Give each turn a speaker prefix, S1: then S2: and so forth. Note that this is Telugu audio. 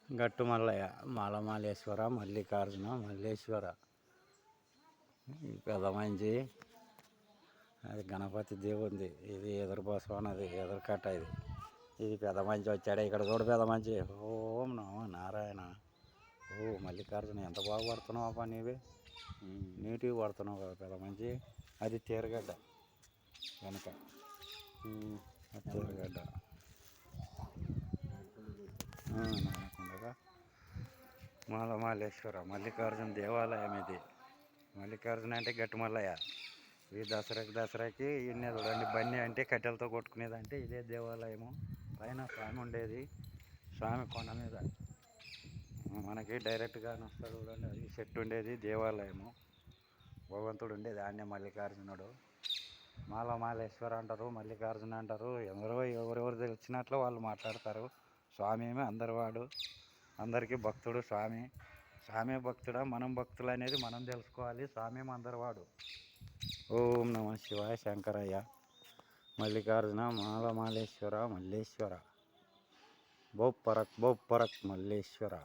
S1: గట్టు మల్లయ్య, మాలమాలేశ్వర, మల్లికార్జున, మల్లేశ్వర. ఈ పెద్ద మంచి అది గణపతి దేవుంది. ఇది ఎదురు బసవన, అది ఎదురు కట్ట. ఇది పెద్ద మంచి వచ్చాడు ఇక్కడ చూడు. పెద్ద మంచి ఓం నమో నారాయణ. ఓ మల్లికార్జున, ఎంత బాగా పడుతున్నావు అబ్బా నీవే, నీటివి పడుతున్నావు కదా పెద్ద మంచి. అది తీరగడ్డ వెనక, తీరగడ్డ నాకుండగా. మాలమాలేశ్వర మల్లికార్జున దేవాలయం ఇది. మల్లికార్జున అంటే గట్టి మల్లయ్య. ఈ దసరాకి ఇన్నే చూడండి. బన్నీ అంటే కట్టెలతో కొట్టుకునేదంటే ఇదే దేవాలయము. పైన స్వామి ఉండేది, స్వామి కొండ మీద మనకి డైరెక్ట్గా వస్తాడు చూడండి. అది చెట్టు ఉండేది దేవాలయము. భగవంతుడు ఉండేది ఆన్నే మల్లికార్జునుడు. మాలమాలేశ్వర అంటారు, మల్లికార్జున అంటారు. ఎవరెవరు తెలిసినట్లు వాళ్ళు మాట్లాడతారు. స్వామి ఏమో అందరివాడు, అందరికీ భక్తుడు స్వామి. స్వామి భక్తుడా మనం భక్తులు అనేది మనం తెలుసుకోవాలి. స్వామి అందరివాడు. ఓం నమ శివాయ శంకరయ్య. మల్లికార్జున, మాలమాలేశ్వర, మల్లేశ్వర, బొప్పరక్ మల్లేశ్వర.